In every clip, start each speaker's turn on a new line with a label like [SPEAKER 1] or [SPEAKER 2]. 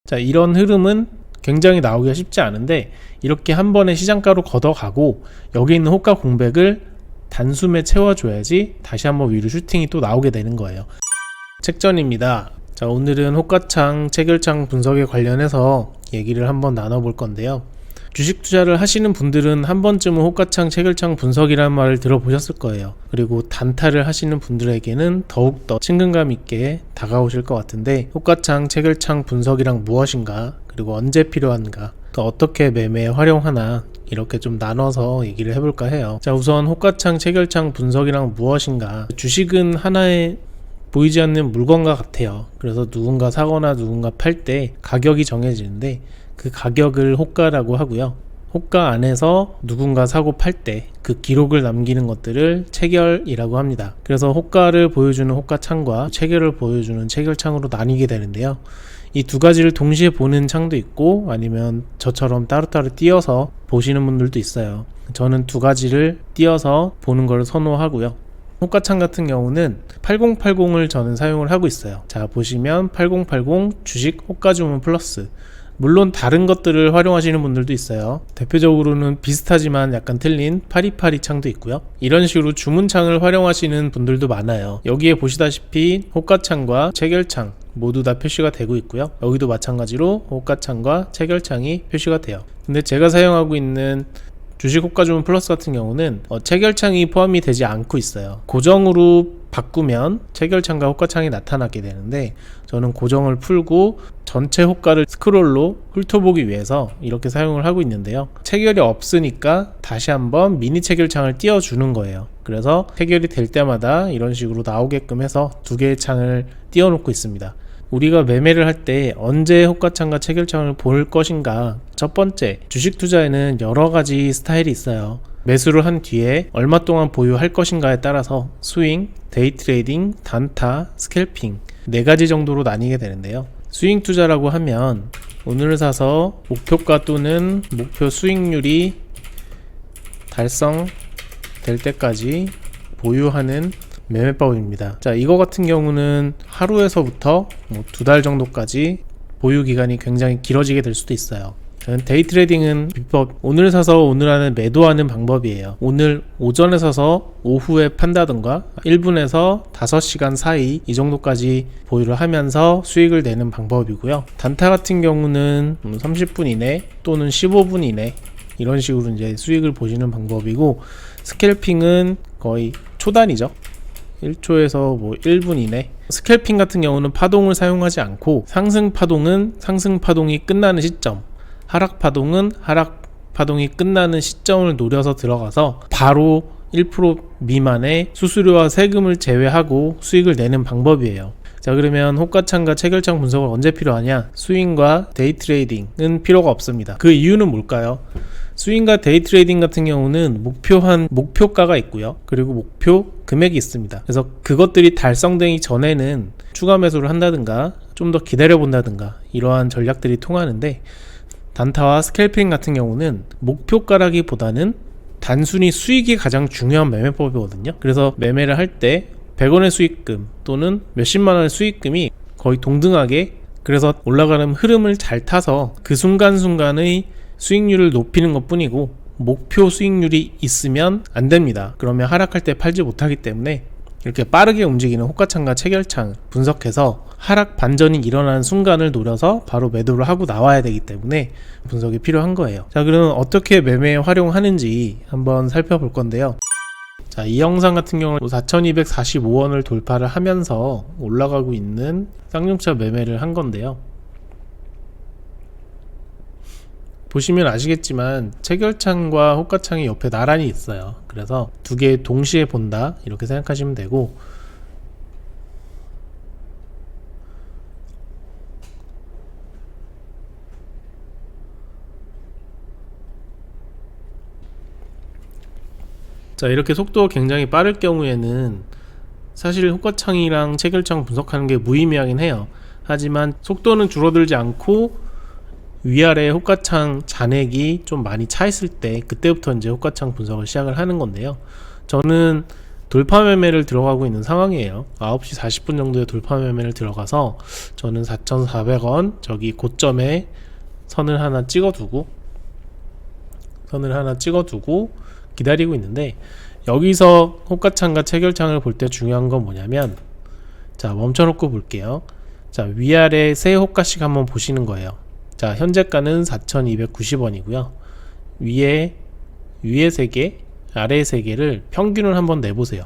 [SPEAKER 1] 자, 이런 흐름은 굉장히 나오기가 쉽지 않은데 이렇게 한 번에 시장가로 걷어가고 여기 있는 호가 공백을 단숨에 채워줘야지 다시 한번 위로 슈팅이 또 나오게 되는 거예요. 책전입니다. 자, 오늘은 호가창, 체결창 분석에 관련해서 얘기를 한번 나눠볼 건데요. 주식 투자를 하시는 분들은 한 번쯤은 호가창, 체결창 분석이라는 말을 들어보셨을 거예요. 그리고 단타를 하시는 분들에게는 더욱더 친근감 있게 다가오실 것 같은데, 호가창, 체결창 분석이란 무엇인가, 그리고 언제 필요한가, 또 어떻게 매매에 활용하나, 이렇게 좀 나눠서 얘기를 해볼까 해요. 자, 우선 호가창, 체결창 분석이란 무엇인가. 주식은 하나의 보이지 않는 물건과 같아요. 그래서 누군가 사거나 누군가 팔 때 가격이 정해지는데 그 가격을 호가라고 하고요. 호가 안에서 누군가 사고 팔 때 그 기록을 남기는 것들을 체결이라고 합니다. 그래서 호가를 보여주는 호가창과 체결을 보여주는 체결창으로 나뉘게 되는데요. 이 두 가지를 동시에 보는 창도 있고 아니면 저처럼 따로따로 띄어서 보시는 분들도 있어요. 저는 두 가지를 띄어서 보는 걸 선호하고요. 호가창 같은 경우는 8080을 저는 사용을 하고 있어요. 자, 보시면 8080 주식 호가주문 플러스, 물론 다른 것들을 활용하시는 분들도 있어요. 대표적으로는 비슷하지만 약간 틀린 파리파리 창도 있고요. 이런 식으로 주문창을 활용하시는 분들도 많아요. 여기에 보시다시피 호가창과 체결창 모두 다 표시가 되고 있고요. 여기도 마찬가지로 호가창과 체결창이 표시가 돼요. 근데 제가 사용하고 있는 주식 호가주문 플러스 같은 경우는 체결창이 포함이 되지 않고 있어요. 고정으로 바꾸면 체결창과 호가창이 나타나게 되는데 저는 고정을 풀고 전체 호가를 스크롤로 훑어보기 위해서 이렇게 사용을 하고 있는데요. 체결이 없으니까 다시 한번 미니 체결창을 띄워주는 거예요. 그래서 체결이 될 때마다 이런 식으로 나오게끔 해서 두 개의 창을 띄워놓고 있습니다. 우리가 매매를 할 때 언제 호가창과 체결창을 볼 것인가. 첫 번째, 주식 투자에는 여러 가지 스타일이 있어요. 매수를 한 뒤에 얼마 동안 보유할 것인가에 따라서 스윙, 데이 트레이딩, 단타, 스캘핑 네 가지 정도로 나뉘게 되는데요. 스윙 투자라고 하면 오늘 사서 목표가 또는 목표 수익률이 달성될 때까지 보유하는 매매법입니다. 자, 이거 같은 경우는 하루에서부터 두 달 정도까지 보유 기간이 굉장히 길어지게 될 수도 있어요. 데이 트레이딩은 비법, 오늘 사서 오늘 안에 매도하는 방법이에요. 오늘 오전에 사서 오후에 판다던가 1분에서 5시간 사이 이 정도까지 보유를 하면서 수익을 내는 방법이고요. 단타 같은 경우는 30분 이내 또는 15분 이내 이런 식으로 이제 수익을 보시는 방법이고, 스캘핑은 거의 초단이죠. 1초에서 1분 이내. 스캘핑 같은 경우는 파동을 사용하지 않고 상승 파동은 상승 파동이 끝나는 시점, 하락 파동은 하락 파동이 끝나는 시점을 노려서 들어가서 바로 1% 미만의 수수료와 세금을 제외하고 수익을 내는 방법이에요. 자, 그러면 호가창과 체결창 분석을 언제 필요하냐? 스윙과 데이 트레이딩은 필요가 없습니다. 그 이유는 뭘까요? 스윙과 데이 트레이딩 같은 경우는 목표가가 있고요. 그리고 목표 금액이 있습니다. 그래서 그것들이 달성되기 전에는 추가 매수를 한다든가 좀 더 기다려 본다든가 이러한 전략들이 통하는데, 단타와 스캘핑 같은 경우는 목표가라기보다는 단순히 수익이 가장 중요한 매매법이거든요. 그래서 매매를 할 때 100원의 수익금 또는 몇십만 원의 수익금이 거의 동등하게, 그래서 올라가는 흐름을 잘 타서 그 순간순간의 수익률을 높이는 것 뿐이고 목표 수익률이 있으면 안 됩니다. 그러면 하락할 때 팔지 못하기 때문에 이렇게 빠르게 움직이는 호가창과 체결창 분석해서 하락 반전이 일어나는 순간을 노려서 바로 매도를 하고 나와야 되기 때문에 분석이 필요한 거예요. 자, 그러면 어떻게 매매에 활용하는지 한번 살펴볼 건데요. 자, 이 영상 같은 경우는 4,245원을 돌파를 하면서 올라가고 있는 쌍용차 매매를 한 건데요. 보시면 아시겠지만 체결창과 호가창이 옆에 나란히 있어요. 그래서 두 개 동시에 본다 이렇게 생각하시면 되고, 자, 이렇게 속도가 굉장히 빠를 경우에는 사실 호가창이랑 체결창 분석하는 게 무의미하긴 해요. 하지만 속도는 줄어들지 않고 위아래 호가창 잔액이 좀 많이 차 있을 때 그때부터 이제 호가창 분석을 시작을 하는 건데요. 저는 돌파 매매를 들어가고 있는 상황이에요. 9시 40분 정도에 돌파 매매를 들어가서 저는 4,400원 저기 고점에 선을 하나 찍어두고 기다리고 있는데, 여기서 호가창과 체결창을 볼 때 중요한 건 뭐냐면, 자, 멈춰놓고 볼게요. 자, 위아래 세 호가씩 한번 보시는 거예요. 자, 현재가는 4,290원이고요 위에 3개, 아래 3개를 평균을 한번 내보세요.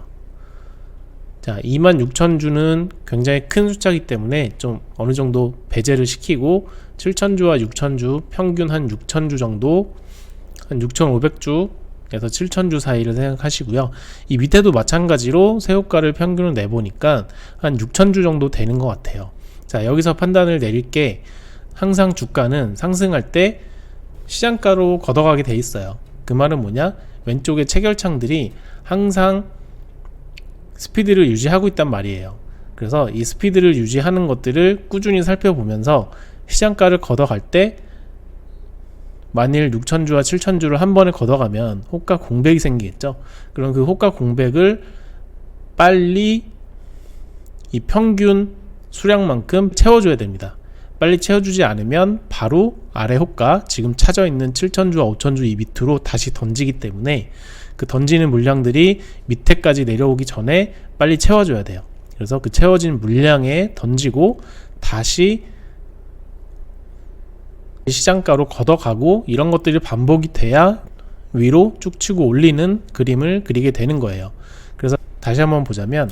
[SPEAKER 1] 자, 26,000주는 굉장히 큰 숫자이기 때문에 좀 어느 정도 배제를 시키고 7,000주와 6,000주 평균 한 6,000주 정도, 한 6,500주에서 7,000주 사이를 생각하시고요. 이 밑에도 마찬가지로 세호가를 평균을 내보니까 한 6,000주 정도 되는 것 같아요. 자, 여기서 판단을 내릴 게, 항상 주가는 상승할 때 시장가로 걷어가게 돼 있어요. 그 말은 뭐냐? 왼쪽에 체결창들이 항상 스피드를 유지하고 있단 말이에요. 그래서 이 스피드를 유지하는 것들을 꾸준히 살펴보면서 시장가를 걷어갈 때, 만일 6,000주와 7,000주를 한 번에 걷어가면 호가 공백이 생기겠죠. 그럼 그 호가 공백을 빨리 이 평균 수량만큼 채워줘야 됩니다. 빨리 채워주지 않으면 바로 아래 호가, 지금 차져있는 7,000주와 5,000주 이 밑으로 다시 던지기 때문에, 그 던지는 물량들이 밑에까지 내려오기 전에 빨리 채워줘야 돼요. 그래서 그 채워진 물량에 던지고 다시 시장가로 걷어가고, 이런 것들이 반복이 돼야 위로 쭉 치고 올리는 그림을 그리게 되는 거예요. 그래서 다시 한번 보자면,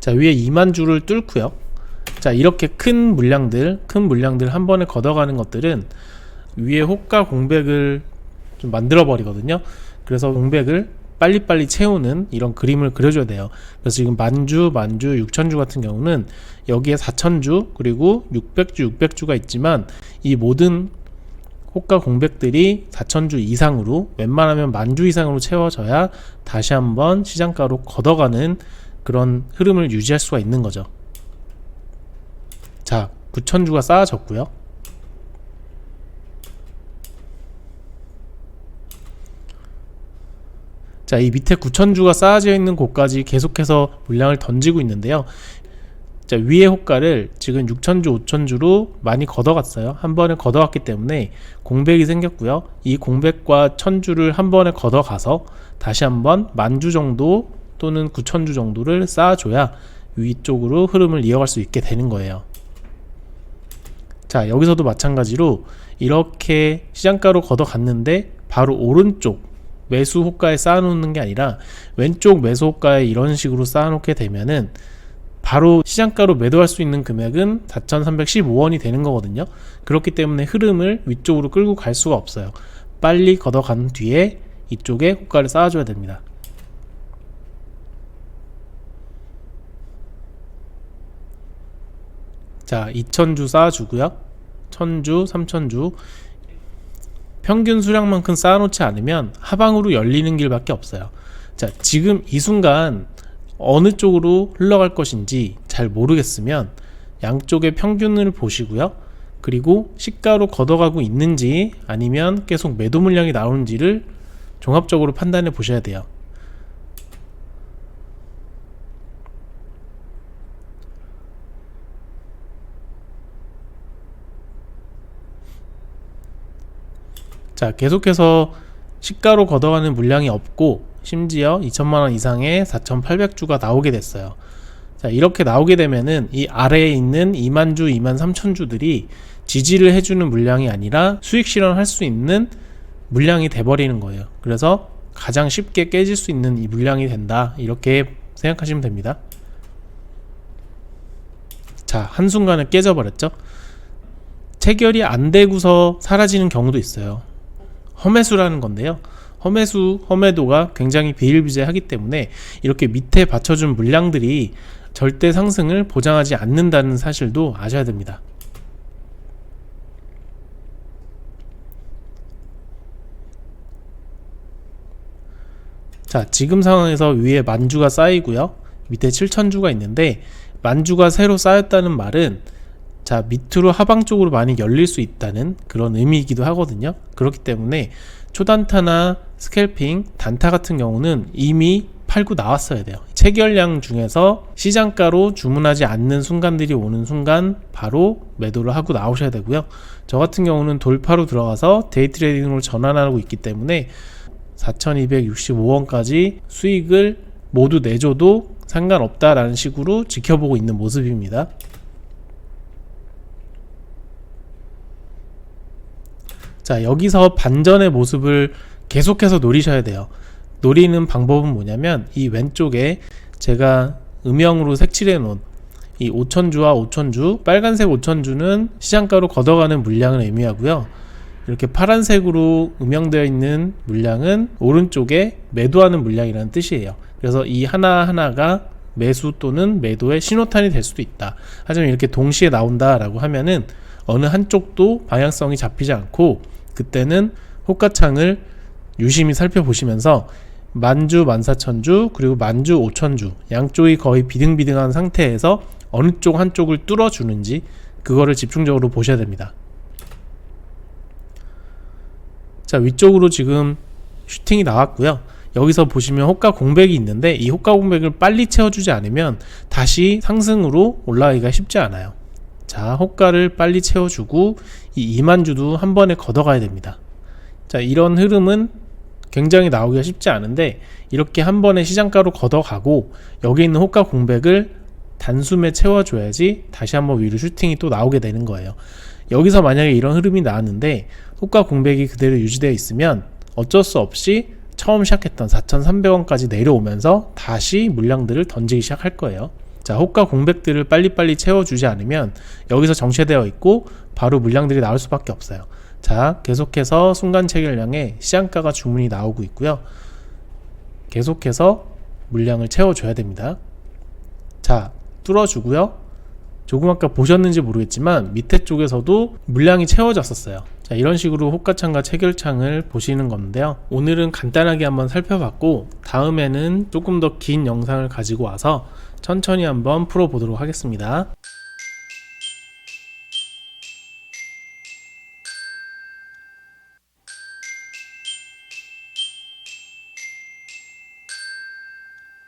[SPEAKER 1] 자, 위에 2만 주를 뚫고요. 자, 이렇게 큰 물량들 한 번에 걷어가는 것들은 위에 호가 공백을 좀 만들어 버리거든요. 그래서 공백을 빨리빨리 채우는 이런 그림을 그려줘야 돼요. 그래서 지금 만주, 6,000주 같은 경우는 여기에 4,000주 그리고 600주가 있지만, 이 모든 호가 공백들이 4,000주 이상으로, 웬만하면 만주 이상으로 채워져야 다시 한번 시장가로 걷어가는 그런 흐름을 유지할 수가 있는 거죠. 자, 9,000주가 쌓아졌고요. 자, 이 밑에 9,000주가 쌓아져 있는 곳까지 계속해서 물량을 던지고 있는데요. 자, 위에 호가를 지금 6,000주, 5,000주로 많이 걷어갔어요. 한 번에 걷어갔기 때문에 공백이 생겼고요. 이 공백과 1,000주를 한 번에 걷어가서 다시 한번 만주 정도 또는 9,000주 정도를 쌓아줘야 위쪽으로 흐름을 이어갈 수 있게 되는 거예요. 자, 여기서도 마찬가지로 이렇게 시장가로 걷어갔는데 바로 오른쪽 매수 호가에 쌓아놓는 게 아니라 왼쪽 매수 호가에 이런 식으로 쌓아놓게 되면은 바로 시장가로 매도할 수 있는 금액은 4,315원이 되는 거거든요. 그렇기 때문에 흐름을 위쪽으로 끌고 갈 수가 없어요. 빨리 걷어간 뒤에 이쪽에 호가를 쌓아줘야 됩니다. 자, 2,000주 쌓아주고요. 1,000주, 3,000주 평균 수량만큼 쌓아놓지 않으면 하방으로 열리는 길밖에 없어요. 자, 지금 이 순간 어느 쪽으로 흘러갈 것인지 잘 모르겠으면 양쪽의 평균을 보시고요. 그리고 시가로 걷어가고 있는지 아니면 계속 매도 물량이 나오는지를 종합적으로 판단해 보셔야 돼요. 자, 계속해서 시가로 걷어가는 물량이 없고 심지어 2천만원 이상의 4,800주가 나오게 됐어요. 자, 이렇게 나오게 되면은 이 아래에 있는 2만주, 23,000주들이 지지를 해주는 물량이 아니라 수익 실현할 수 있는 물량이 돼버리는 거예요. 그래서 가장 쉽게 깨질 수 있는 이 물량이 된다, 이렇게 생각하시면 됩니다. 자, 한순간에 깨져버렸죠. 체결이 안 되고서 사라지는 경우도 있어요. 험해수라는 건데요. 험해도가 굉장히 비일비재하기 때문에 이렇게 밑에 받쳐준 물량들이 절대 상승을 보장하지 않는다는 사실도 아셔야 됩니다. 자, 지금 상황에서 위에 만주가 쌓이고요. 밑에 7,000주가 있는데, 만주가 새로 쌓였다는 말은 자, 밑으로 하방 쪽으로 많이 열릴 수 있다는 그런 의미이기도 하거든요. 그렇기 때문에 초단타나 스캘핑, 단타 같은 경우는 이미 팔고 나왔어야 돼요. 체결량 중에서 시장가로 주문하지 않는 순간들이 오는 순간 바로 매도를 하고 나오셔야 되고요. 저 같은 경우는 돌파로 들어가서 데이 트레이딩으로 전환하고 있기 때문에 4,265원까지 수익을 모두 내줘도 상관없다라는 식으로 지켜보고 있는 모습입니다. 자, 여기서 반전의 모습을 계속해서 노리셔야 돼요. 노리는 방법은 뭐냐면 이 왼쪽에 제가 음영으로 색칠해 놓은 이 5천주와 5천주, 빨간색 5천주는 시장가로 걷어가는 물량을 의미하고요. 이렇게 파란색으로 음영되어 있는 물량은 오른쪽에 매도하는 물량이라는 뜻이에요. 그래서 이 하나하나가 매수 또는 매도의 신호탄이 될 수도 있다. 하지만 이렇게 동시에 나온다라고 하면은 어느 한쪽도 방향성이 잡히지 않고 그때는 호가창을 유심히 살펴보시면서 만주 14,000주 그리고 만주 5,000주 양쪽이 거의 비등비등한 상태에서 어느 쪽 한쪽을 뚫어주는지 그거를 집중적으로 보셔야 됩니다. 자, 위쪽으로 지금 슈팅이 나왔고요. 여기서 보시면 호가 공백이 있는데 이 호가 공백을 빨리 채워주지 않으면 다시 상승으로 올라가기가 쉽지 않아요. 자, 호가를 빨리 채워주고 이 2만주도 한 번에 걷어가야 됩니다. 자, 이런 흐름은 굉장히 나오기가 쉽지 않은데 이렇게 한 번에 시장가로 걷어가고 여기 있는 호가 공백을 단숨에 채워줘야지 다시 한번 위로 슈팅이 또 나오게 되는 거예요. 여기서 만약에 이런 흐름이 나왔는데 호가 공백이 그대로 유지되어 있으면 어쩔 수 없이 처음 시작했던 4,300원까지 내려오면서 다시 물량들을 던지기 시작할 거예요. 자, 호가 공백들을 빨리빨리 채워주지 않으면 여기서 정체되어 있고 바로 물량들이 나올 수밖에 없어요. 자, 계속해서 순간 체결량에 시장가가 주문이 나오고 있고요. 계속해서 물량을 채워줘야 됩니다. 자, 뚫어주고요. 조금 아까 보셨는지 모르겠지만 밑에 쪽에서도 물량이 채워졌었어요. 자, 이런 식으로 호가창과 체결창을 보시는 건데요. 오늘은 간단하게 한번 살펴봤고 다음에는 조금 더 긴 영상을 가지고 와서 천천히 한번 풀어보도록 하겠습니다.